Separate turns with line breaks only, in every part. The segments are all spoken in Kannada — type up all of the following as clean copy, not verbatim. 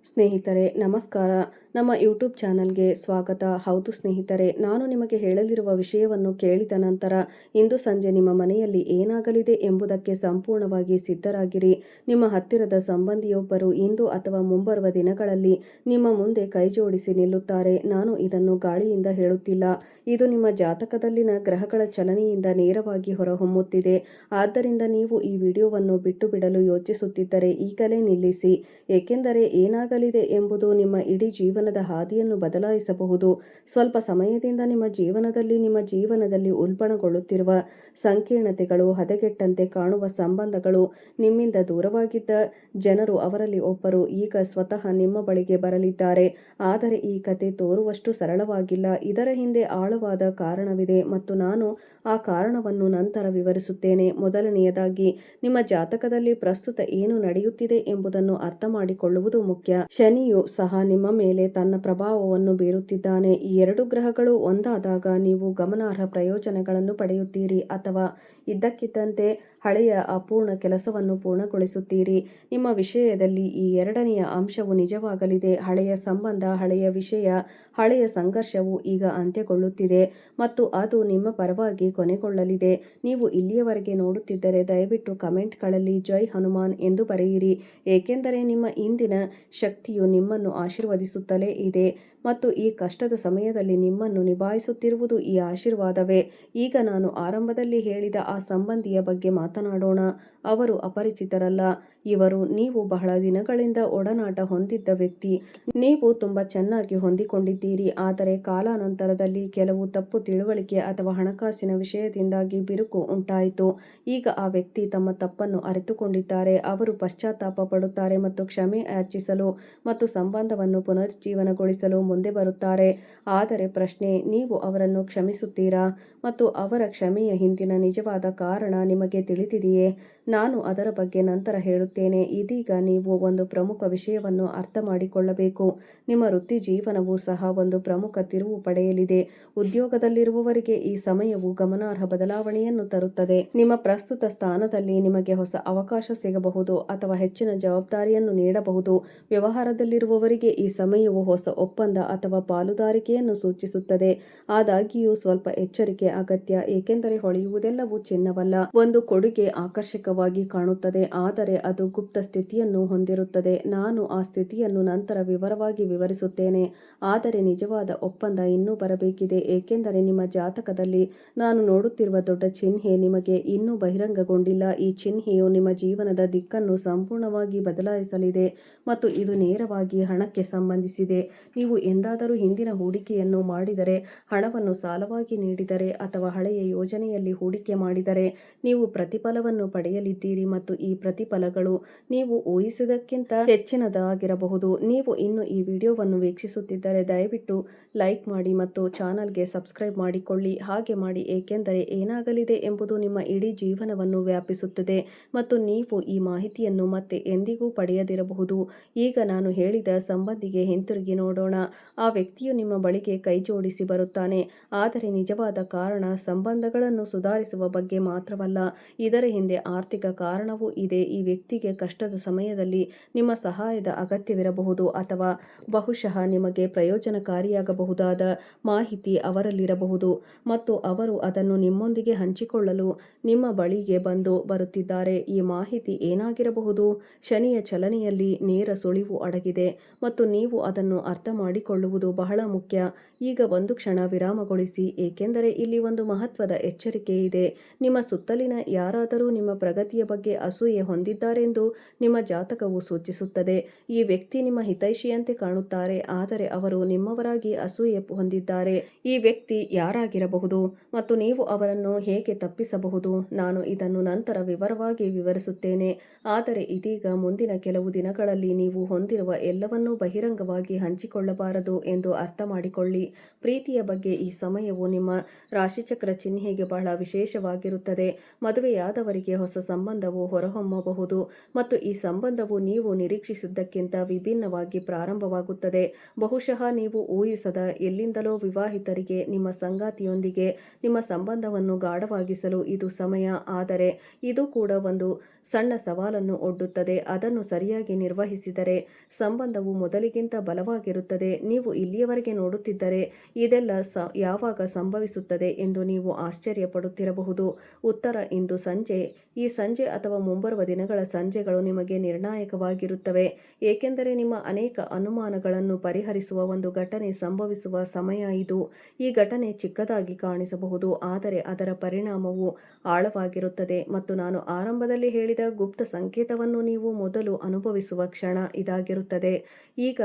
ಸ್ನೇಹಿತರೆ ನಮಸ್ಕಾರ. ನಮ್ಮ ಯೂಟ್ಯೂಬ್ ಚಾನಲ್ಗೆ ಸ್ವಾಗತ. ಹೌದು ಸ್ನೇಹಿತರೆ, ನಾನು ನಿಮಗೆ ಹೇಳಲಿರುವ ವಿಷಯವನ್ನು ಕೇಳಿದ ನಂತರ ಇಂದು ಸಂಜೆ ನಿಮ್ಮ ಮನೆಯಲ್ಲಿ ಏನಾಗಲಿದೆ ಎಂಬುದಕ್ಕೆ ಸಂಪೂರ್ಣವಾಗಿ ಸಿದ್ಧರಾಗಿರಿ. ನಿಮ್ಮ ಹತ್ತಿರದ ಸಂಬಂಧಿಯೊಬ್ಬರು ಇಂದು ಅಥವಾ ಮುಂಬರುವ ದಿನಗಳಲ್ಲಿ ನಿಮ್ಮ ಮುಂದೆ ಕೈಜೋಡಿಸಿ ನಿಲ್ಲುತ್ತಾರೆ. ನಾನು ಇದನ್ನು ಗಾಳಿಯಿಂದ ಹೇಳುತ್ತಿಲ್ಲ, ಇದು ನಿಮ್ಮ ಜಾತಕದಲ್ಲಿನ ಗ್ರಹಗಳ ಚಲನೆಯಿಂದ ನೇರವಾಗಿ ಹೊರಹೊಮ್ಮುತ್ತಿದೆ. ಆದ್ದರಿಂದ ನೀವು ಈ ವಿಡಿಯೋವನ್ನು ಬಿಟ್ಟು ಬಿಡಲು ಯೋಚಿಸುತ್ತಿದ್ದರೆ ಈಗಲೇ ನಿಲ್ಲಿಸಿ, ಏಕೆಂದರೆ ಏನಾಗಲಿದೆ ಎಂಬುದು ನಿಮ್ಮ ಇಡೀ ಜೀವನದ ಹಾದಿಯನ್ನು ಬದಲಾಯಿಸಬಹುದು. ಸ್ವಲ್ಪ ಸಮಯದಿಂದ ನಿಮ್ಮ ಜೀವನದಲ್ಲಿ ಉಲ್ಬಣಗೊಳ್ಳುತ್ತಿರುವ ಸಂಕೀರ್ಣತೆಗಳು, ಹದಗೆಟ್ಟಂತೆ ಕಾಣುವ ಸಂಬಂಧಗಳು, ನಿಮ್ಮಿಂದ ದೂರವಾಗಿದ್ದ ಜನರು ಅವರಲ್ಲಿ ಒಬ್ಬರು ಈಗ ಸ್ವತಃ ನಿಮ್ಮ ಬಳಿಗೆ ಬರಲಿದ್ದಾರೆ. ಆದರೆ ಈ ಕತೆ ತೋರುವಷ್ಟು ಸರಳವಾಗಿಲ್ಲ. ಇದರ ಹಿಂದೆ ಆಳವಾದ ಕಾರಣವಿದೆ ಮತ್ತು ನಾನು ಆ ಕಾರಣವನ್ನು ನಂತರ ವಿವರಿಸುತ್ತೇನೆ. ಮೊದಲನೆಯದಾಗಿ, ನಿಮ್ಮ ಜಾತಕದಲ್ಲಿ ಪ್ರಸ್ತುತ ಏನು ನಡೆಯುತ್ತಿದೆ ಎಂಬುದನ್ನು ಅರ್ಥ ಮಾಡಿಕೊಳ್ಳುವುದು ಮುಖ್ಯ. ಶನಿಯು ಸಹ ನಿಮ್ಮ ಮೇಲೆ ತನ್ನ ಪ್ರಭಾವವನ್ನು ಬೀರುತ್ತಿದ್ದಾನೆ. ಈ ಎರಡು ಗ್ರಹಗಳು ಒಂದಾದಾಗ ನೀವು ಗಮನಾರ್ಹ ಪ್ರಯೋಜನಗಳನ್ನು ಪಡೆಯುತ್ತೀರಿ ಅಥವಾ ಇದ್ದಕ್ಕಿದ್ದಂತೆ ಹಳೆಯ ಅಪೂರ್ಣ ಕೆಲಸವನ್ನು ಪೂರ್ಣಗೊಳಿಸುತ್ತೀರಿ. ನಿಮ್ಮ ವಿಷಯದಲ್ಲಿ ಈ ಎರಡನೆಯ ಅಂಶವು ನಿಜವಾಗಲಿದೆ. ಹಳೆಯ ಸಂಬಂಧ, ಹಳೆಯ ವಿಷಯ, ಹಳೆಯ ಸಂಘರ್ಷವು ಈಗ ಅಂತ್ಯಗೊಳ್ಳುತ್ತಿದೆ ಮತ್ತು ಅದು ನಿಮ್ಮ ಪರವಾಗಿ ಕೊನೆಗೊಳ್ಳಲಿದೆ. ನೀವು ಇಲ್ಲಿಯವರೆಗೆ ನೋಡುತ್ತಿದ್ದರೆ ದಯವಿಟ್ಟು ಕಮೆಂಟ್ಗಳಲ್ಲಿ ಜೈ ಹನುಮಾನ್ ಎಂದು ಬರೆಯಿರಿ, ಏಕೆಂದರೆ ನಿಮ್ಮ ಇಂದಿನ ಶಕ್ತಿಯು ನಿಮ್ಮನ್ನು ಆಶೀರ್ವದಿಸುತ್ತಲೇ ಇದೆ ಮತ್ತು ಈ ಕಷ್ಟದ ಸಮಯದಲ್ಲಿ ನಿಮ್ಮನ್ನು ನಿಭಾಯಿಸುತ್ತಿರುವುದು ಈ ಆಶೀರ್ವಾದವೇ. ಈಗ ನಾನು ಆರಂಭದಲ್ಲಿ ಹೇಳಿದ ಆ ಸಂಬಂಧಿಯ ಬಗ್ಗೆ ಮಾತನಾಡೋಣ. ಅವರು ಅಪರಿಚಿತರಲ್ಲ. ಇವರು ನೀವು ಬಹಳ ದಿನಗಳಿಂದ ಒಡನಾಟ ಹೊಂದಿದ್ದ ವ್ಯಕ್ತಿ. ನೀವು ತುಂಬಾ ಚೆನ್ನಾಗಿ ಹೊಂದಿಕೊಂಡಿದ್ದೀರಿ, ಆದರೆ ಕಾಲಾನಂತರದಲ್ಲಿ ಕೆಲವು ತಪ್ಪು ತಿಳುವಳಿಕೆ ಅಥವಾ ಹಣಕಾಸಿನ ವಿಷಯದಿಂದಾಗಿ ಬಿರುಕು ಉಂಟಾಯಿತು. ಈಗ ಆ ವ್ಯಕ್ತಿ ತಮ್ಮ ತಪ್ಪನ್ನು ಅರಿತುಕೊಂಡಿದ್ದಾರೆ. ಅವರು ಪಶ್ಚಾತ್ತಾಪ ಪಡುತ್ತಾರೆ ಮತ್ತು ಕ್ಷಮೆ ಯಾಚಿಸಲು ಮತ್ತು ಸಂಬಂಧವನ್ನು ಪುನರುಜ್ಜೀವನಗೊಳಿಸಲು ಮುಂದೆ ಬರುತ್ತಾರೆ. ಆದರೆ ಪ್ರಶ್ನೆ, ನೀವು ಅವರನ್ನು ಕ್ಷಮಿಸುತ್ತೀರಾ ಮತ್ತು ಅವರ ಕ್ಷಮೆಯ ಹಿಂದಿನ ನಿಜವಾದ ಕಾರಣ ನಿಮಗೆ ತಿಳಿದಿದೆಯೇ? ನಾನು ಅದರ ಬಗ್ಗೆ ನಂತರ ಹೇಳುತ್ತೇನೆ. ಇದೀಗ ನೀವು ಒಂದು ಪ್ರಮುಖ ವಿಷಯವನ್ನು ಅರ್ಥ ಮಾಡಿಕೊಳ್ಳಬೇಕು. ನಿಮ್ಮ ವೃತ್ತಿ ಜೀವನವು ಸಹ ಒಂದು ಪ್ರಮುಖ ತಿರುವು ಪಡೆಯಲಿದೆ. ಉದ್ಯೋಗದಲ್ಲಿರುವವರಿಗೆ ಈ ಸಮಯವು ಗಮನಾರ್ಹ ಬದಲಾವಣೆಯನ್ನು ತರುತ್ತದೆ. ನಿಮ್ಮ ಪ್ರಸ್ತುತ ಸ್ಥಾನದಲ್ಲಿ ನಿಮಗೆ ಹೊಸ ಅವಕಾಶ ಸಿಗಬಹುದು ಅಥವಾ ಹೆಚ್ಚಿನ ಜವಾಬ್ದಾರಿಯನ್ನು ನೀಡಬಹುದು. ವ್ಯವಹಾರದಲ್ಲಿರುವವರಿಗೆ ಈ ಸಮಯವು ಹೊಸ ಒಪ್ಪಂದ ಅಥವಾ ಪಾಲುದಾರಿಕೆಯನ್ನು ಸೂಚಿಸುತ್ತದೆ. ಆದಾಗ್ಯೂ ಸ್ವಲ್ಪ ಎಚ್ಚರಿಕೆ ಅಗತ್ಯ, ಏಕೆಂದರೆ ಹೊಳೆಯುವುದೆಲ್ಲವೂ ಚಿನ್ನವಲ್ಲ. ಒಂದು ಕೊಡುಗೆ ಆಕರ್ಷಕವಾಗಿ ಕಾಣುತ್ತದೆ, ಆದರೆ ಅದು ಗುಪ್ತ ಸ್ಥಿತಿಯನ್ನು ಹೊಂದಿರುತ್ತದೆ. ನಾನು ಆ ಸ್ಥಿತಿಯನ್ನು ನಂತರ ವಿವರವಾಗಿ ವಿವರಿಸುತ್ತೇನೆ. ಆದರೆ ನಿಜವಾದ ಒಪ್ಪಂದ ಇನ್ನೂ ಬರಬೇಕಿದೆ, ಏಕೆಂದರೆ ನಿಮ್ಮ ಜಾತಕದಲ್ಲಿ ನಾನು ನೋಡುತ್ತಿರುವ ದೊಡ್ಡ ಚಿಹ್ನೆ ನಿಮಗೆ ಇನ್ನೂ ಬಹಿರಂಗಗೊಂಡಿಲ್ಲ. ಈ ಚಿಹ್ನೆಯು ನಿಮ್ಮ ಜೀವನದ ದಿಕ್ಕನ್ನು ಸಂಪೂರ್ಣವಾಗಿ ಬದಲಾಯಿಸಲಿದೆ ಮತ್ತು ಇದು ನೇರವಾಗಿ ಹಣಕ್ಕೆ ಸಂಬಂಧಿಸಿದೆ. ನೀವು ಎಂದಾದರೂ ಹಿಂದಿನ ಹೂಡಿಕೆಯನ್ನು ಮಾಡಿದರೆ, ಹಣವನ್ನು ಸಾಲವಾಗಿ ನೀಡಿದರೆ ಅಥವಾ ಹಳೆಯ ಯೋಜನೆಯಲ್ಲಿ ಹೂಡಿಕೆ ಮಾಡಿದರೆ, ನೀವು ಪ್ರತಿಫಲವನ್ನು ಪಡೆಯಲಿದ್ದೀರಿ ಮತ್ತು ಈ ಪ್ರತಿಫಲಗಳು ನೀವು ಊಹಿಸಿದ್ದಕ್ಕಿಂತ ಹೆಚ್ಚಿನದಾಗಿರಬಹುದು. ನೀವು ಇನ್ನು ಈ ವಿಡಿಯೋವನ್ನು ವೀಕ್ಷಿಸುತ್ತಿದ್ದರೆ ದಯವಿಟ್ಟು ಲೈಕ್ ಮಾಡಿ ಮತ್ತು ಚಾನಲ್ಗೆ ಸಬ್ಸ್ಕ್ರೈಬ್ ಮಾಡಿಕೊಳ್ಳಿ. ಹಾಗೆ ಮಾಡಿ, ಏಕೆಂದರೆ ಏನಾಗಲಿದೆ ಎಂಬುದು ನಿಮ್ಮ ಇಡೀ ಜೀವನವನ್ನು ವ್ಯಾಪಿಸುತ್ತದೆ ಮತ್ತು ನೀವು ಈ ಮಾಹಿತಿಯನ್ನು ಮತ್ತೆ ಎಂದಿಗೂ ಪಡೆಯದಿರಬಹುದು. ಈಗ ನಾನು ಹೇಳಿದ ಸಂಬಂಧಿಗೆ ಹಿಂತಿರುಗಿ ನೋಡೋಣ. ಆ ವ್ಯಕ್ತಿಯು ನಿಮ್ಮ ಬಳಿಗೆ ಕೈಜೋಡಿಸಿ ಬರುತ್ತಾನೆ, ಆದರೆ ನಿಜವಾದ ಕಾರಣ ಸಂಬಂಧಗಳನ್ನು ಸುಧಾರಿಸುವ ಬಗ್ಗೆ ಮಾತ್ರವಲ್ಲ. ಇದರ ಹಿಂದೆ ಆರ್ಥಿಕ ಕಾರಣವೂ ಇದೆ. ಈ ವ್ಯಕ್ತಿಗೆ ಕಷ್ಟದ ಸಮಯದಲ್ಲಿ ನಿಮ್ಮ ಸಹಾಯದ ಅಗತ್ಯವಿರಬಹುದು ಅಥವಾ ಬಹುಶಃ ನಿಮಗೆ ಪ್ರಯೋಜನಕಾರಿಯಾಗಬಹುದಾದ ಮಾಹಿತಿ ಅವರಲ್ಲಿರಬಹುದು ಮತ್ತು ಅವರು ಅದನ್ನು ನಿಮ್ಮೊಂದಿಗೆ ಹಂಚಿಕೊಳ್ಳಲು ನಿಮ್ಮ ಬಳಿಗೆ ಬರುತ್ತಿದ್ದಾರೆ. ಈ ಮಾಹಿತಿ ಏನಾಗಿರಬಹುದು? ಶನಿಯ ಚಲನೆಯಲ್ಲಿ ನೇರ ಸುಳಿವು ಅಡಗಿದೆ ಮತ್ತು ನೀವು ಅದನ್ನು ಅರ್ಥ ಮಾಡಿಕೊಳ್ಳುವುದು ಬಹಳ ಮುಖ್ಯ. ಈಗ ಒಂದು ಕ್ಷಣ ವಿರಾಮಗೊಳಿಸಿ, ಏಕೆಂದರೆ ಇಲ್ಲಿ ಒಂದು ಮಹತ್ವದ ಎಚ್ಚರಿಕೆ ಇದೆ. ನಿಮ್ಮ ಸುತ್ತಲಿನ ಯಾರಾದರೂ ನಿಮ್ಮ ಪ್ರಗತಿಯ ಬಗ್ಗೆ ಅಸೂಯೆ ಹೊಂದಿದ್ದಾರೆಂದು ನಿಮ್ಮ ಜಾತಕವು ಸೂಚಿಸುತ್ತದೆ. ಈ ವ್ಯಕ್ತಿ ನಿಮ್ಮ ಹಿತೈಷಿಯಂತೆ ಕಾಣುತ್ತಾರೆ, ಆದರೆ ಅವರು ನಿಮ್ಮವರಾಗಿ ಅಸೂಯೆ ಹೊಂದಿದ್ದಾರೆ. ಈ ವ್ಯಕ್ತಿ ಯಾರಾಗಿರಬಹುದು ಮತ್ತು ನೀವು ಅವರನ್ನು ಹೇಗೆ ತಪ್ಪಿಸಬಹುದು? ನಾನು ಇದನ್ನು ನಂತರ ವಿವರವಾಗಿ ವಿವರಿಸುತ್ತೇನೆ. ಆದರೆ ಇದೀಗ ಮುಂದಿನ ಕೆಲವು ದಿನಗಳಲ್ಲಿ ನೀವು ಹೊಂದಿರುವ ಎಲ್ಲವನ್ನೂ ಬಹಿರಂಗವಾಗಿ ಹಂಚಿಕೊಳ್ಳಬಾರದು. ಮಾಡಬಾರದು ಎಂದು ಅರ್ಥ ಮಾಡಿಕೊಳ್ಳಿ. ಪ್ರೀತಿಯ ಬಗ್ಗೆ ಈ ಸಮಯವು ನಿಮ್ಮ ರಾಶಿಚಕ್ರ ಚಿಹ್ನೆಗೆ ಬಹಳ ವಿಶೇಷವಾಗಿರುತ್ತದೆ. ಮದುವೆಯಾದವರಿಗೆ ಹೊಸ ಸಂಬಂಧವು ಹೊರಹೊಮ್ಮಬಹುದು ಮತ್ತು ಈ ಸಂಬಂಧವು ನೀವು ನಿರೀಕ್ಷಿಸಿದ್ದಕ್ಕಿಂತ ವಿಭಿನ್ನವಾಗಿ ಪ್ರಾರಂಭವಾಗುತ್ತದೆ. ಬಹುಶಃ ನೀವು ಊಹಿಸದ ಎಲ್ಲಿಂದಲೋ ವಿವಾಹಿತರಿಗೆ ನಿಮ್ಮ ಸಂಗಾತಿಯೊಂದಿಗೆ ನಿಮ್ಮ ಸಂಬಂಧವನ್ನು ಗಾಢವಾಗಿಸಲು ಇದು ಸಮಯ. ಆದರೆ ಇದು ಕೂಡ ಒಂದು ಸಣ್ಣ ಸವಾಲನ್ನು ಒಡ್ಡುತ್ತದೆ. ಅದನ್ನು ಸರಿಯಾಗಿ ನಿರ್ವಹಿಸಿದರೆ ಸಂಬಂಧವು ಮೊದಲಿಗಿಂತ ಬಲವಾಗಿರುತ್ತದೆ. ನೀವು ಇಲ್ಲಿಯವರೆಗೆ ನೋಡುತ್ತಿದ್ದರೆ ಇದೆಲ್ಲ ಯಾವಾಗ ಸಂಭವಿಸುತ್ತದೆ ಎಂದು ನೀವು ಆಶ್ಚರ್ಯಪಡುತ್ತಿರಬಹುದು. ಉತ್ತರ ಇಂದು ಸಂಜೆ. ಈ ಸಂಜೆ ಅಥವಾ ಮುಂಬರುವ ದಿನಗಳ ಸಂಜೆಗಳು ನಿಮಗೆ ನಿರ್ಣಾಯಕವಾಗಿರುತ್ತವೆ, ಏಕೆಂದರೆ ನಿಮ್ಮ ಅನೇಕ ಅನುಮಾನಗಳನ್ನು ಪರಿಹರಿಸುವ ಒಂದು ಘಟನೆ ಸಂಭವಿಸುವ ಸಮಯ ಇದು. ಈ ಘಟನೆ ಚಿಕ್ಕದಾಗಿ ಕಾಣಿಸಬಹುದು, ಆದರೆ ಅದರ ಪರಿಣಾಮವು ಆಳವಾಗಿರುತ್ತದೆ ಮತ್ತು ನಾನು ಆರಂಭದಲ್ಲಿ ಹೇಳಿದ ಗುಪ್ತ ಸಂಕೇತವನ್ನು ನೀವು ಮೊದಲು ಅನುಭವಿಸುವ ಕ್ಷಣ ಇದಾಗಿರುತ್ತದೆ. ಈಗ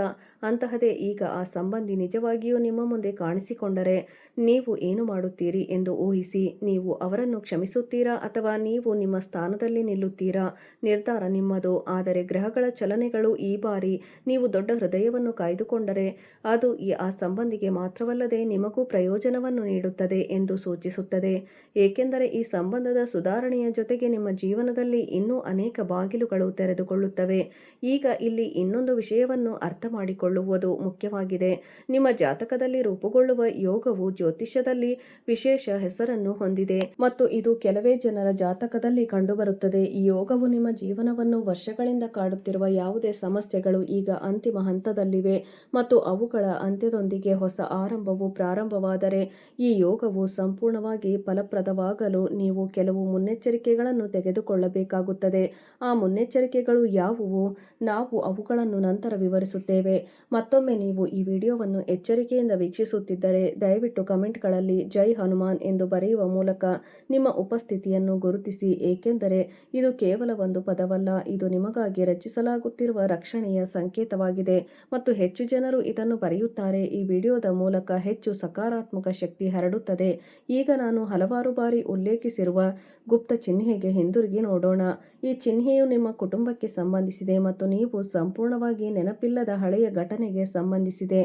ಆ ಸಂಬಂಧಿ ನಿಜವಾಗಿಯೂ ನಿಮ್ಮ ಮುಂದೆ ಕಾಣಿಸಿಕೊಂಡರೆ ನೀವು ಏನು ಮಾಡುತ್ತೀರಿ ಎಂದು ಊಹಿಸಿ. ನೀವು ಅವರನ್ನು ಕ್ಷಮಿಸುತ್ತೀರಾ ಅಥವಾ ನೀವು ನಿಮ್ಮ ಸ್ಥಾನದಲ್ಲಿ ನಿಲ್ಲುತ್ತೀರಾ? ನಿರ್ಧಾರ ನಿಮ್ಮದು. ಆದರೆ ಗ್ರಹಗಳ ಚಲನೆಗಳು ಈ ಬಾರಿ ನೀವು ದೊಡ್ಡ ಹೃದಯವನ್ನು ಕಾಯ್ದುಕೊಂಡರೆ ಅದು ಆ ಸಂಬಂಧಿಗೆ ಮಾತ್ರವಲ್ಲದೆ ನಿಮಗೂ ಪ್ರಯೋಜನವನ್ನು ನೀಡುತ್ತದೆ ಎಂದು ಸೂಚಿಸುತ್ತದೆ, ಏಕೆಂದರೆ ಈ ಸಂಬಂಧದ ಸುಧಾರಣೆಯ ಜೊತೆಗೆ ನಿಮ್ಮ ಜೀವನದಲ್ಲಿ ಇನ್ನೂ ಅನೇಕ ಬಾಗಿಲುಗಳು ತೆರೆದುಕೊಳ್ಳುತ್ತವೆ. ಈಗ ಇಲ್ಲಿ ಇನ್ನೊಂದು ವಿಷಯವನ್ನು ಅರ್ಥ ಮಾಡಿಕೊಳ್ಳುವುದು ಮುಖ್ಯವಾಗಿದೆ. ನಿಮ್ಮ ಜಾತಕದಲ್ಲಿ ರೂಪುಗೊಳ್ಳುವ ಯೋಗವು ಜ್ಯೋತಿಷ್ಯದಲ್ಲಿ ವಿಶೇಷ ಹೆಸರನ್ನು ಹೊಂದಿದೆ ಮತ್ತು ಇದು ಕೆಲವೇ ಜನರ ಜಾತಕದಲ್ಲಿ ಕಂಡುಬರುತ್ತದೆ. ಈ ಯೋಗವು ನಿಮ್ಮ ಜೀವನವನ್ನು ವರ್ಷಗಳಿಂದ ಕಾಡುತ್ತಿರುವ ಯಾವುದೇ ಸಮಸ್ಯೆಗಳು ಈಗ ಅಂತಿಮ ಹಂತದಲ್ಲಿವೆ ಮತ್ತು ಅವುಗಳ ಅಂತ್ಯದೊಂದಿಗೆ ಹೊಸ ಆರಂಭವು ಪ್ರಾರಂಭವಾದರೆ ಈ ಯೋಗವು ಸಂಪೂರ್ಣವಾಗಿ ಫಲಪ್ರದವಾಗಲು ನೀವು ಕೆಲವು ಮುನ್ನೆಚ್ಚರಿಕೆಗಳನ್ನು ತೆಗೆದುಕೊಳ್ಳಬೇಕಾಗುತ್ತದೆ. ಆ ಮುನ್ನೆಚ್ಚರಿಕೆಗಳು ಯಾವುವು? ನಾವು ಅವುಗಳನ್ನು ನಂತರ ವಿವರಿಸುತ್ತೇವೆ. ಮತ್ತೊಮ್ಮೆ ನೀವು ಈ ವಿಡಿಯೋವನ್ನು ಎಚ್ಚರಿಕೆಯಿಂದ ವೀಕ್ಷಿಸುತ್ತಿದ್ದರೆ ದಯವಿಟ್ಟು ಕಮೆಂಟ್ಗಳಲ್ಲಿ ಜೈ ಹನುಮಾನ್ ಎಂದು ಬರೆಯುವ ಮೂಲಕ ನಿಮ್ಮ ಉಪಸ್ಥಿತಿಯನ್ನು ಗುರುತಿಸಿ, ಏಕೆಂದರೆ ಇದು ಕೇವಲ ಒಂದು ಪದವಲ್ಲ, ಇದು ನಿಮಗಾಗಿ ರಚಿಸಲಾಗುತ್ತಿರುವ ರಕ್ಷಣೆಯ ಸಂಕೇತವಾಗಿದೆ ಮತ್ತು ಹೆಚ್ಚು ಜನರು ಇದನ್ನು ಬರೆಯುತ್ತಾರೆ. ಈ ವಿಡಿಯೋದ ಮೂಲಕ ಹೆಚ್ಚು ಸಕಾರಾತ್ಮಕ ಶಕ್ತಿ ಹರಡುತ್ತದೆ. ಈಗ ನಾನು ಹಲವಾರು ಬಾರಿ ಉಲ್ಲೇಖಿಸಿರುವ ಗುಪ್ತ ಚಿಹ್ನೆಗೆ ಹಿಂದಿರುಗಿ ನೋಡೋಣ. ಈ ಚಿಹ್ನೆಯು ನಿಮ್ಮ ಕುಟುಂಬಕ್ಕೆ ಸಂಬಂಧಿಸಿದೆ ಮತ್ತು ನೀವು ಸಂಪೂರ್ಣವಾಗಿ ನೆನಪಿಲ್ಲದ ಹಳೆಯ ಘಟನೆಗೆ ಸಂಬಂಧಿಸಿದೆ,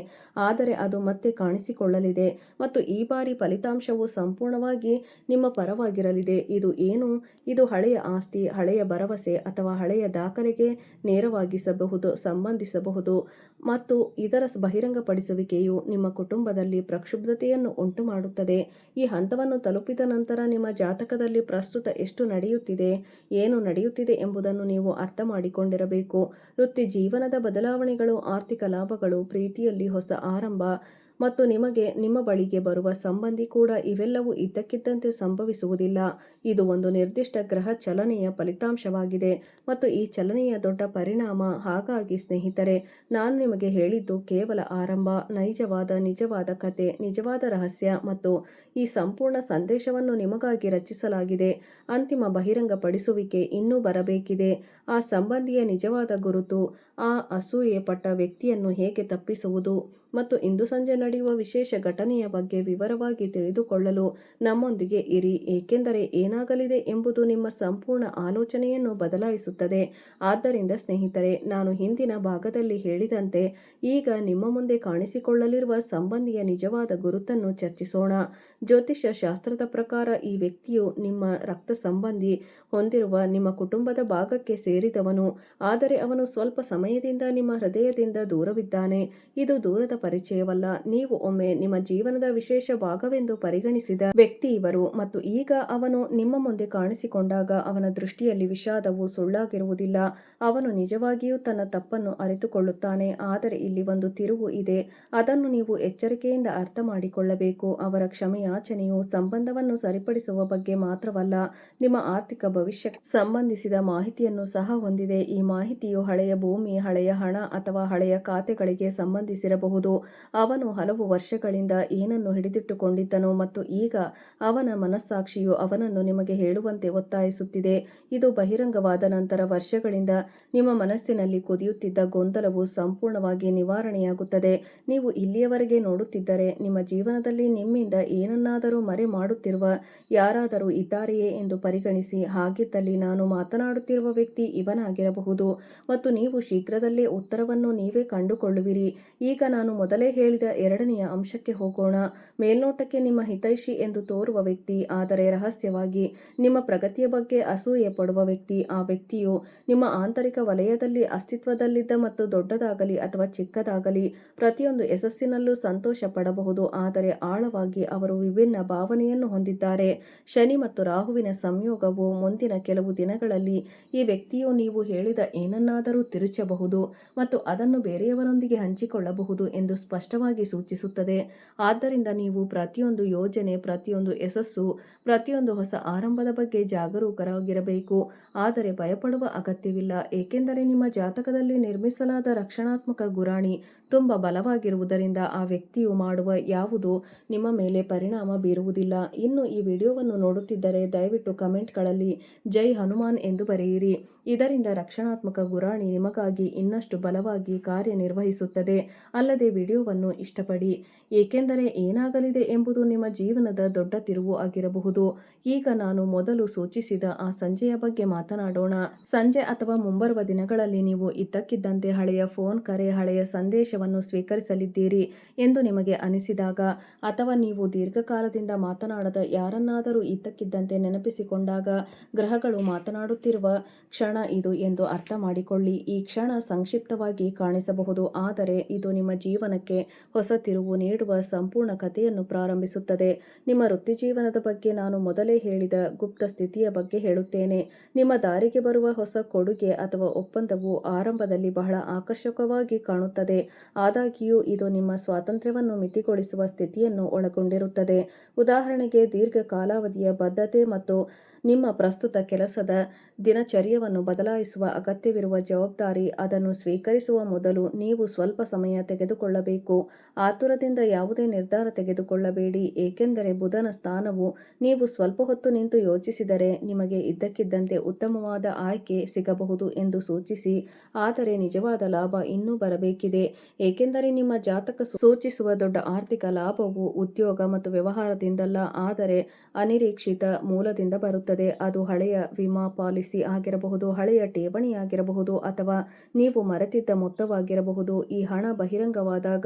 ಆದರೆ ಅದು ಮತ್ತೆ ಕಾಣಿಸಿಕೊಳ್ಳಲಿದೆ ಮತ್ತು ಈ ಬಾರಿ ಫಲಿತಾಂಶವು ಸಂಪೂರ್ಣವಾಗಿ ನಿಮ್ಮ ಪರವಾಗಿರಲಿದೆ. ಇದು ಏನು? ಇದು ಹಳೆಯ ಆಸ್ತಿ, ಹಳೆಯ ಭರವಸೆ ಅಥವಾ ಹಳೆಯ ದಾಖಲೆಗೆ ನೇರವಾಗಿ ಸಂಬಂಧಿಸಬಹುದು ಮತ್ತು ಇದರ ಬಹಿರಂಗಪಡಿಸುವಿಕೆಯು ನಿಮ್ಮ ಕುಟುಂಬದಲ್ಲಿ ಪ್ರಕ್ಷುಬ್ಧತೆಯನ್ನು ಉಂಟುಮಾಡುತ್ತದೆ. ಈ ಹಂತವನ್ನು ತಲುಪಿದ ನಂತರ ನಿಮ್ಮ ಜಾತಕದಲ್ಲಿ ಪ್ರಸ್ತುತ ಎಷ್ಟು ನಡೆಯುತ್ತಿದೆ, ಏನು ನಡೆಯುತ್ತಿದೆ ಎಂಬುದನ್ನು ನೀವು ಅರ್ಥ ಮಾಡಿಕೊಂಡಿರಬೇಕು. ವೃತ್ತಿ ಜೀವನದ ಬದಲಾವಣೆಗಳು, ಆರ್ಥಿಕ ಲಾಭಗಳು, ಪ್ರೀತಿಯಲ್ಲಿ ಹೊಸ ಆರಂಭ ಮತ್ತು ನಿಮ್ಮ ಬಳಿಗೆ ಬರುವ ಸಂಬಂಧಿ ಕೂಡ, ಇವೆಲ್ಲವೂ ಇದ್ದಕ್ಕಿದ್ದಂತೆ ಸಂಭವಿಸುವುದಿಲ್ಲ. ಇದು ಒಂದು ನಿರ್ದಿಷ್ಟ ಗ್ರಹ ಚಲನೆಯ ಫಲಿತಾಂಶವಾಗಿದೆ ಮತ್ತು ಈ ಚಲನೆಯ ದೊಡ್ಡ ಪರಿಣಾಮ. ಹಾಗಾಗಿ ಸ್ನೇಹಿತರೆ, ನಾನು ನಿಮಗೆ ಹೇಳಿದ್ದು ಕೇವಲ ಆರಂಭ. ನಿಜವಾದ ಕತೆ, ನಿಜವಾದ ರಹಸ್ಯ ಮತ್ತು ಈ ಸಂಪೂರ್ಣ ಸಂದೇಶವನ್ನು ನಿಮಗಾಗಿ ರಚಿಸಲಾಗಿದೆ. ಅಂತಿಮ ಬಹಿರಂಗಪಡಿಸುವಿಕೆ ಇನ್ನೂ ಬರಬೇಕಿದೆ. ಆ ಸಂಬಂಧಿಯ ನಿಜವಾದ ಗುರುತು, ಆ ಅಸೂಯೆ ಪಟ್ಟ ವ್ಯಕ್ತಿಯನ್ನು ಹೇಗೆ ತಪ್ಪಿಸುವುದು ಮತ್ತು ಇಂದು ಸಂಜೆ ನಡೆಯುವ ವಿಶೇಷ ಘಟನೆಯ ಬಗ್ಗೆ ವಿವರವಾಗಿ ತಿಳಿದುಕೊಳ್ಳಲು ನಮ್ಮೊಂದಿಗೆ ಇರಿ, ಏಕೆಂದರೆ ಏನಾಗಲಿದೆ ಎಂಬುದು ನಿಮ್ಮ ಸಂಪೂರ್ಣ ಆಲೋಚನೆಯನ್ನು ಬದಲಾಯಿಸುತ್ತದೆ. ಆದ್ದರಿಂದ ಸ್ನೇಹಿತರೆ, ನಾನು ಹಿಂದಿನ ಭಾಗದಲ್ಲಿ ಹೇಳಿದಂತೆ ಈಗ ನಿಮ್ಮ ಮುಂದೆ ಕಾಣಿಸಿಕೊಳ್ಳಲಿರುವ ಸಂಬಂಧಿಯ ನಿಜವಾದ ಗುರುತನ್ನು ಚರ್ಚಿಸೋಣ. ಜ್ಯೋತಿಷ್ಯ ಶಾಸ್ತ್ರದ ಪ್ರಕಾರ ಈ ವ್ಯಕ್ತಿಯು ನಿಮ್ಮ ರಕ್ತ ಸಂಬಂಧಿ, ಹೊಂದಿರುವ ನಿಮ್ಮ ಕುಟುಂಬದ ಭಾಗಕ್ಕೆ ಸೇರಿದವನು, ಆದರೆ ಅವನು ಸ್ವಲ್ಪ ಸಮಯದಿಂದ ನಿಮ್ಮ ಹೃದಯದಿಂದ ದೂರವಿದ್ದಾನೆ. ಇದು ದೂರದ ಪರಿಚಯವಲ್ಲ, ನೀವು ಒಮ್ಮೆ ನಿಮ್ಮ ಜೀವನದ ವಿಶೇಷ ಭಾಗವೆಂದು ಪರಿಗಣಿಸಿದ ವ್ಯಕ್ತಿ ಇವರು ಮತ್ತು ಈಗ ಅವನು ನಿಮ್ಮ ಮುಂದೆ ಕಾಣಿಸಿಕೊಂಡಾಗ ಅವನ ದೃಷ್ಟಿಯಲ್ಲಿ ವಿಷಾದವು ಸುಳ್ಳಾಗಿರುವುದಿಲ್ಲ. ಅವನು ನಿಜವಾಗಿಯೂ ತನ್ನ ತಪ್ಪನ್ನು ಅರಿತುಕೊಳ್ಳುತ್ತಾನೆ. ಆದರೆ ಇಲ್ಲಿ ಒಂದು ತಿರುವು ಇದೆ, ಅದನ್ನು ನೀವು ಎಚ್ಚರಿಕೆಯಿಂದ ಅರ್ಥ ಮಾಡಿಕೊಳ್ಳಬೇಕು. ಅವರ ಕ್ಷಮೆಯಾಚನೆಯು ಸಂಬಂಧವನ್ನು ಸರಿಪಡಿಸುವ ಬಗ್ಗೆ ಮಾತ್ರವಲ್ಲ, ನಿಮ್ಮ ಆರ್ಥಿಕ ಭವಿಷ್ಯಕ್ಕೆ ಸಂಬಂಧಿಸಿದ ಮಾಹಿತಿಯನ್ನು ಸಹ ಹೊಂದಿದೆ. ಈ ಮಾಹಿತಿಯು ಹಳೆಯ ಭೂಮಿ, ಹಳೆಯ ಹಣ ಅಥವಾ ಹಳೆಯ ಖಾತೆಗಳಿಗೆ ಸಂಬಂಧಿಸಿರಬಹುದು. ಅವನು ಹಲವು ವರ್ಷಗಳಿಂದ ಏನನ್ನು ಹಿಡಿದಿಟ್ಟುಕೊಂಡಿದ್ದನು ಮತ್ತು ಈಗ ಅವನ ಮನಸ್ಸಾಕ್ಷಿಯು ಅವನನ್ನು ನಿಮಗೆ ಹೇಳುವಂತೆ ಒತ್ತಾಯಿಸುತ್ತಿದೆ. ಇದು ಬಹಿರಂಗವಾದ ನಂತರ ವರ್ಷಗಳಿಂದ ನಿಮ್ಮ ಮನಸ್ಸಿನಲ್ಲಿ ಕುದಿಯುತ್ತಿದ್ದ ಗೊಂದಲವು ಸಂಪೂರ್ಣವಾಗಿ ನಿವಾರಣೆಯಾಗುತ್ತದೆ. ನೀವು ಇಲ್ಲಿಯವರೆಗೆ ನೋಡುತ್ತಿದ್ದರೆ ನಿಮ್ಮ ಜೀವನದಲ್ಲಿ ನಿಮ್ಮಿಂದ ಏನನ್ನಾದರೂ ಮರೆ ಮಾಡುತ್ತಿರುವ ಯಾರಾದರೂ ಇದ್ದಾರೆಯೇ ಎಂದು ಪರಿಗಣಿಸಿ. ಹಾಗಿದ್ದಲ್ಲಿ ನಾನು ಮಾತನಾಡುತ್ತಿರುವ ವ್ಯಕ್ತಿ ಇವನಾಗಿರಬಹುದು ಮತ್ತು ನೀವು ಶೀಘ್ರ ಶೀಘ್ರದಲ್ಲೇ ಉತ್ತರವನ್ನು ನೀವೇ ಕಂಡುಕೊಳ್ಳುವಿರಿ. ಈಗ ನಾನು ಮೊದಲೇ ಹೇಳಿದ ಎರಡನೆಯ ಅಂಶಕ್ಕೆ ಹೋಗೋಣ. ಮೇಲ್ನೋಟಕ್ಕೆ ನಿಮ್ಮ ಹಿತೈಷಿ ಎಂದು ತೋರುವ ವ್ಯಕ್ತಿ, ಆದರೆ ರಹಸ್ಯವಾಗಿ ನಿಮ್ಮ ಪ್ರಗತಿಯ ಬಗ್ಗೆ ಅಸೂಯೆ ಪಡುವ ವ್ಯಕ್ತಿ. ಆ ವ್ಯಕ್ತಿಯು ನಿಮ್ಮ ಆಂತರಿಕ ವಲಯದಲ್ಲಿ ಅಸ್ತಿತ್ವದಲ್ಲಿದ್ದ ಮತ್ತು ದೊಡ್ಡದಾಗಲಿ ಅಥವಾ ಚಿಕ್ಕದಾಗಲಿ ಪ್ರತಿಯೊಂದು ಯಶಸ್ಸಿನಲ್ಲೂ ಸಂತೋಷ ಪಡಬಹುದು, ಆದರೆ ಆಳವಾಗಿ ಅವರು ವಿಭಿನ್ನ ಭಾವನೆಯನ್ನು ಹೊಂದಿದ್ದಾರೆ. ಶನಿ ಮತ್ತು ರಾಹುವಿನ ಸಂಯೋಗವು ಮುಂದಿನ ಕೆಲವು ದಿನಗಳಲ್ಲಿ ಈ ವ್ಯಕ್ತಿಯು ನೀವು ಹೇಳಿದ ಏನನ್ನಾದರೂ ತಿರುಚಬಹುದು ಮತ್ತು ಅದನ್ನು ಬೇರೆಯವರೊಂದಿಗೆ ಹಂಚಿಕೊಳ್ಳಬಹುದು ಎಂದು ಸ್ಪಷ್ಟವಾಗಿ ಸೂಚಿಸುತ್ತದೆ. ಆದ್ದರಿಂದ ನೀವು ಪ್ರತಿಯೊಂದು ಯೋಜನೆ, ಪ್ರತಿಯೊಂದು ಯಶಸ್ಸು, ಪ್ರತಿಯೊಂದು ಹೊಸ ಆರಂಭದ ಬಗ್ಗೆ ಜಾಗರೂಕರಾಗಿರಬೇಕು. ಆದರೆ ಭಯಪಡುವ ಅಗತ್ಯವಿಲ್ಲ, ಏಕೆಂದರೆ ನಿಮ್ಮ ಜಾತಕದಲ್ಲಿ ನಿರ್ಮಿಸಲಾದ ರಕ್ಷಣಾತ್ಮಕ ಗುರಾಣಿ ತುಂಬ ಬಲವಾಗಿರುವುದರಿಂದ ಆ ವ್ಯಕ್ತಿಯು ಮಾಡುವ ಯಾವುದೂ ನಿಮ್ಮ ಮೇಲೆ ಪರಿಣಾಮ ಬೀರುವುದಿಲ್ಲ. ಇನ್ನು ಈ ವಿಡಿಯೋವನ್ನು ನೋಡುತ್ತಿದ್ದರೆ ದಯವಿಟ್ಟು ಕಮೆಂಟ್ಗಳಲ್ಲಿ ಜೈ ಹನುಮಾನ್ ಎಂದು ಬರೆಯಿರಿ. ಇದರಿಂದ ರಕ್ಷಣಾತ್ಮಕ ಗುರಾಣಿ ನಿಮಗಾಗಿ ಇನ್ನಷ್ಟು ಬಲವಾಗಿ ಕಾರ್ಯನಿರ್ವಹಿಸುತ್ತದೆ. ಅಲ್ಲದೆ ವಿಡಿಯೋವನ್ನು ಇಷ್ಟಪಡಿ, ಏಕೆಂದರೆ ಏನಾಗಲಿದೆ ಎಂಬುದು ನಿಮ್ಮ ಜೀವನದ ದೊಡ್ಡ ತಿರುವು ಆಗಿರಬಹುದು. ಈಗ ನಾನು ಮೊದಲು ಸೂಚಿಸಿದ ಆ ಸಂಜೆಯ ಬಗ್ಗೆ ಮಾತನಾಡೋಣ. ಸಂಜೆ ಅಥವಾ ಮುಂಬರುವ ದಿನಗಳಲ್ಲಿ ನೀವು ಇದ್ದಕ್ಕಿದ್ದಂತೆ ಹಳೆಯ ಫೋನ್ ಕರೆ, ಹಳೆಯ ಸಂದೇಶವನ್ನು ಸ್ವೀಕರಿಸಲಿದ್ದೀರಿ ಎಂದು ನಿಮಗೆ ಅನಿಸಿದಾಗ, ಅಥವಾ ನೀವು ದೀರ್ಘಕಾಲದಿಂದ ಮಾತನಾಡದ ಯಾರನ್ನಾದರೂ ಇದ್ದಕ್ಕಿದ್ದಂತೆ ನೆನಪಿಸಿಕೊಂಡಾಗ ಗ್ರಹಗಳು ಮಾತನಾಡುತ್ತಿರುವ ಕ್ಷಣ ಇದು ಎಂದು ಅರ್ಥ ಮಾಡಿಕೊಳ್ಳಿ. ಈ ಕ್ಷಣ ಸಂಕ್ಷಿಪ್ತವಾಗಿ ಕಾಣಿಸಬಹುದು, ಆದರೆ ಇದು ನಿಮ್ಮ ಜೀವನಕ್ಕೆ ಹೊಸ ತಿರುವು ನೀಡುವ ಸಂಪೂರ್ಣ ಕಥೆಯನ್ನು ಪ್ರಾರಂಭಿಸುತ್ತದೆ. ನಿಮ್ಮ ವೃತ್ತಿಜೀವನದ ಬಗ್ಗೆ ನಾನು ಮೊದಲೇ ಹೇಳಿದ ಗುಪ್ತ ಸ್ಥಿತಿಯ ಬಗ್ಗೆ ಹೇಳುತ್ತೇನೆ. ನಿಮ್ಮ ದಾರಿಗೆ ಬರುವ ಹೊಸ ಕೊಡುಗೆ ಅಥವಾ ಒಪ್ಪಂದವು ಆರಂಭದಲ್ಲಿ ಬಹಳ ಆಕರ್ಷಕವಾಗಿ ಕಾಣುತ್ತದೆ, ಆದಾಗ್ಯೂ ಇದು ನಿಮ್ಮ ಸ್ವಾತಂತ್ರ್ಯವನ್ನು ಮಿತಿಗೊಳಿಸುವ ಸ್ಥಿತಿಯನ್ನು ಒಳಗೊಂಡಿರುತ್ತದೆ. ಉದಾಹರಣೆಗೆ, ದೀರ್ಘ ಕಾಲಾವಧಿಯ ಬದ್ಧತೆ ಮತ್ತು ನಿಮ್ಮ ಪ್ರಸ್ತುತ ಕೆಲಸದ ದಿನಚರ್ಯವನ್ನು ಬದಲಾಯಿಸುವ ಅಗತ್ಯವಿರುವ ಜವಾಬ್ದಾರಿ. ಅದನ್ನು ಸ್ವೀಕರಿಸುವ ಮೊದಲು ನೀವು ಸ್ವಲ್ಪ ಸಮಯ ತೆಗೆದುಕೊಳ್ಳಬೇಕು. ಆತುರದಿಂದ ಯಾವುದೇ ನಿರ್ಧಾರ ತೆಗೆದುಕೊಳ್ಳಬೇಡಿ, ಏಕೆಂದರೆ ಬುಧನ ಸ್ಥಾನವು ನೀವು ಸ್ವಲ್ಪ ಹೊತ್ತು ನಿಂತು ಯೋಚಿಸಿದರೆ ನಿಮಗೆ ಇದ್ದಕ್ಕಿದ್ದಂತೆ ಉತ್ತಮವಾದ ಆಯ್ಕೆ ಸಿಗಬಹುದು ಎಂದು ಸೂಚಿಸಿ. ಆದರೆ ನಿಜವಾದ ಲಾಭ ಇನ್ನೂ ಬರಬೇಕಿದೆ, ಏಕೆಂದರೆ ನಿಮ್ಮ ಜಾತಕ ಸೂಚಿಸುವ ದೊಡ್ಡ ಆರ್ಥಿಕ ಲಾಭವು ಉದ್ಯೋಗ ಮತ್ತು ವ್ಯವಹಾರದಿಂದಲ್ಲ, ಆದರೆ ಅನಿರೀಕ್ಷಿತ ಮೂಲದಿಂದ ಬರುತ್ತದೆ. ಅದು ಹಳೆಯ ವಿಮಾ ಪಾಲಿಸಿ ಆಗಿರಬಹುದು, ಹಳೆಯ ಠೇವಣಿಯಾಗಿರಬಹುದು, ಅಥವಾ ನೀವು ಮರೆತಿದ್ದ ಮೊತ್ತವಾಗಿರಬಹುದು. ಈ ಹಣ ಬಹಿರಂಗವಾದಾಗ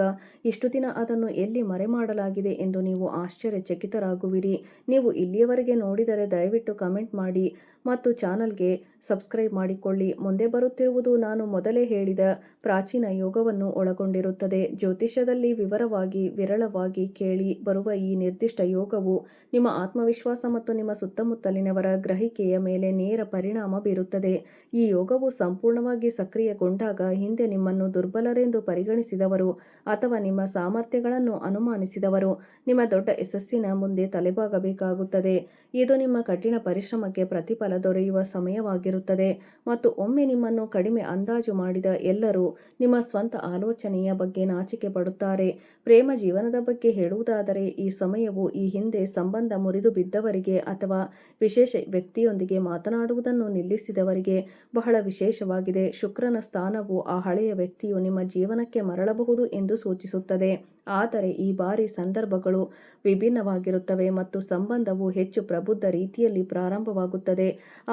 ಇಷ್ಟು ದಿನ ಅದನ್ನು ಎಲ್ಲಿ ಮರೆಮಾಡಲಾಗಿದೆ ಎಂದು ನೀವು ಆಶ್ಚರ್ಯಚಕಿತರಾಗುವಿರಿ. ನೀವು ಇಲ್ಲಿಯವರೆಗೆ ನೋಡಿದರೆ ದಯವಿಟ್ಟು ಕಮೆಂಟ್ ಮಾಡಿ ಮತ್ತು ಚಾನಲ್ಗೆ ಸಬ್ಸ್ಕ್ರೈಬ್ ಮಾಡಿಕೊಳ್ಳಿ. ಮುಂದೆ ಬರುತ್ತಿರುವುದು ನಾನು ಮೊದಲೇ ಹೇಳಿದ ಪ್ರಾಚೀನ ಯೋಗವನ್ನು ಒಳಗೊಂಡಿರುತ್ತದೆ. ಜ್ಯೋತಿಷ್ಯದಲ್ಲಿ ವಿವರವಾಗಿ ವಿರಳವಾಗಿ ಕೇಳಿ ಬರುವ ಈ ನಿರ್ದಿಷ್ಟ ಯೋಗವು ನಿಮ್ಮ ಆತ್ಮವಿಶ್ವಾಸ ಮತ್ತು ನಿಮ್ಮ ಸುತ್ತಮುತ್ತಲಿನವರ ಗ್ರಹಿಕೆಯ ಮೇಲೆ ನೇರ ಪರಿಣಾಮ ಬೀರುತ್ತದೆ. ಈ ಯೋಗವು ಸಂಪೂರ್ಣವಾಗಿ ಸಕ್ರಿಯಗೊಂಡಾಗ ಹಿಂದೆ ನಿಮ್ಮನ್ನು ದುರ್ಬಲರೆಂದು ಪರಿಗಣಿಸಿದವರು ಅಥವಾ ನಿಮ್ಮ ಸಾಮರ್ಥ್ಯಗಳನ್ನು ಅನುಮಾನಿಸಿದವರು ನಿಮ್ಮ ದೊಡ್ಡ ಯಶಸ್ಸಿನ ಮುಂದೆ ತಲೆಬಾಗಬೇಕಾಗುತ್ತದೆ. ಇದು ನಿಮ್ಮ ಕಠಿಣ ಪರಿಶ್ರಮಕ್ಕೆ ಪ್ರತಿಫಲ ದೊರೆಯುವ ಸಮಯವಾಗಿರುತ್ತದೆ. ಮತ್ತು ಒಮ್ಮೆ ನಿಮ್ಮನ್ನು ಕಡಿಮೆ ಅಂದಾಜು ಮಾಡಿದ ಎಲ್ಲರೂ ನಿಮ್ಮ ಸ್ವಂತ ಆಲೋಚನೆಯ ಬಗ್ಗೆ ನಾಚಿಕೆ ಪಡುತ್ತಾರೆ. ಪ್ರೇಮ ಜೀವನದ ಬಗ್ಗೆ ಹೇಳುವುದಾದರೆ, ಈ ಸಮಯವು ಈ ಹಿಂದೆ ಸಂಬಂಧ ಮುರಿದು ಬಿದ್ದವರಿಗೆ ಅಥವಾ ವಿಶೇಷ ವ್ಯಕ್ತಿಯೊಂದಿಗೆ ಮಾತನಾಡುವುದನ್ನು ನಿಲ್ಲಿಸಿದವರಿಗೆ ಬಹಳ ವಿಶೇಷವಾಗಿದೆ. ಶುಕ್ರನ ಸ್ಥಾನವು ಆ ಹಳೆಯ ವ್ಯಕ್ತಿಯು ನಿಮ್ಮ ಜೀವನಕ್ಕೆ ಮರಳಬಹುದು ಎಂದು ಸೂಚಿಸುತ್ತದೆ, ಆದರೆ ಈ ಬಾರಿ ಸಂದರ್ಭಗಳು ವಿಭಿನ್ನವಾಗಿರುತ್ತವೆ ಮತ್ತು ಸಂಬಂಧವು ಹೆಚ್ಚು ಪ್ರಬುದ್ಧ ರೀತಿಯಲ್ಲಿ ಪ್ರಾರಂಭವಾಗುತ್ತದೆ.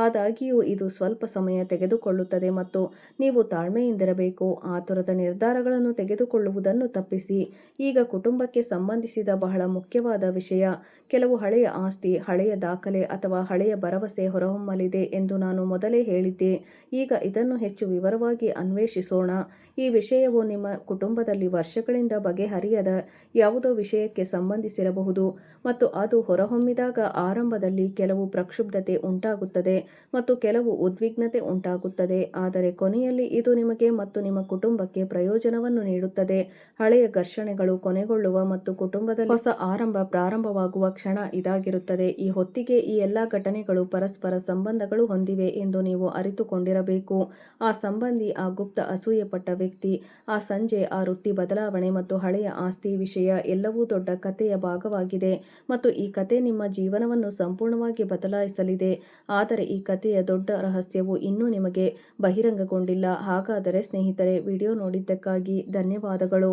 ಆದಾಗ್ಯೂ ಇದು ಸ್ವಲ್ಪ ಸಮಯ ತೆಗೆದುಕೊಳ್ಳುತ್ತದೆ ಮತ್ತು ನೀವು ತಾಳ್ಮೆಯಿಂದಿರಬೇಕು. ಆತುರದ ನಿರ್ಧಾರಗಳನ್ನು ತೆಗೆದುಕೊಳ್ಳುವುದನ್ನು ತಪ್ಪಿಸಿ. ಈಗ ಕುಟುಂಬಕ್ಕೆ ಸಂಬಂಧಿಸಿದ ಬಹಳ ಮುಖ್ಯವಾದ ವಿಷಯ. ಕೆಲವು ಹಳೆಯ ಆಸ್ತಿ, ಹಳೆಯ ದಾಖಲೆ ಅಥವಾ ಹಳೆಯ ಭರವಸೆ ಹೊರಹೊಮ್ಮಲಿದೆ ಎಂದು ನಾನು ಮೊದಲೇ ಹೇಳಿದ್ದೆ. ಈಗ ಇದನ್ನು ಹೆಚ್ಚು ವಿವರವಾಗಿ ಅನ್ವೇಷಿಸೋಣ. ಈ ವಿಷಯವು ನಿಮ್ಮ ಕುಟುಂಬದಲ್ಲಿ ವರ್ಷಗಳಿಂದ ಬಗೆಹರಿಯದ ಯಾವುದೋ ವಿಷಯಕ್ಕೆ ಸಂಬಂಧಿಸಿರಬಹುದು ಮತ್ತು ಅದು ಹೊರಹೊಮ್ಮಿದಾಗ ಆರಂಭದಲ್ಲಿ ಕೆಲವು ಪ್ರಕ್ಷುಬ್ಧತೆ ಉಂಟಾಗುತ್ತದೆ ಮತ್ತು ಕೆಲವು ಉದ್ವಿಗ್ನತೆ ಉಂಟಾಗುತ್ತದೆ, ಆದರೆ ಕೊನೆಯಲ್ಲಿ ಇದು ನಿಮಗೆ ಮತ್ತು ನಿಮ್ಮ ಕುಟುಂಬಕ್ಕೆ ಪ್ರಯೋಜನವನ್ನು ನೀಡುತ್ತದೆ. ಹಳೆಯ ಘರ್ಷಣೆಗಳು ಕೊನೆಗೊಳ್ಳುವ ಮತ್ತು ಕುಟುಂಬದಲ್ಲಿ ಹೊಸ ಆರಂಭ ಪ್ರಾರಂಭವಾಗುವ ಕ್ಷಣ ಇದಾಗಿರುತ್ತದೆ. ಈ ಹೊತ್ತಿಗೆ ಈ ಎಲ್ಲ ಘಟನೆಗಳು ಪರಸ್ಪರ ಸಂಬಂಧಗಳು ಹೊಂದಿವೆ ಎಂದು ನೀವು ಅರಿತುಕೊಂಡಿರಬೇಕು. ಆ ಸಂಬಂಧಿ, ಆ ಗುಪ್ತ ಅಸೂಯೆಪಟ್ಟ ವ್ಯಕ್ತಿ, ಆ ಸಂಜೆ, ಆ ವೃತ್ತಿ ಬದಲಾವಣೆ ಮತ್ತು ಹಳೆಯ ಆಸ್ತಿ ವಿಷಯ ಎಲ್ಲವೂ ದೊಡ್ಡ ಕಥೆಯ ಭಾಗವಾಗಿದೆ ಮತ್ತು ಈ ಕಥೆ ನಿಮ್ಮ ಜೀವನವನ್ನು ಸಂಪೂರ್ಣವಾಗಿ ಬದಲಾಯಿಸಲಿದೆ. ಆದರೆ ಈ ಕಥೆಯ ದೊಡ್ಡ ರಹಸ್ಯವು ಇನ್ನೂ ನಿಮಗೆ ಬಹಿರಂಗಗೊಂಡಿಲ್ಲ. ಹಾಗಾದರೆ ಸ್ನೇಹಿತರೆ, ವಿಡಿಯೋ ನೋಡಿದ್ದಕ್ಕಾಗಿ ಧನ್ಯವಾದಗಳು.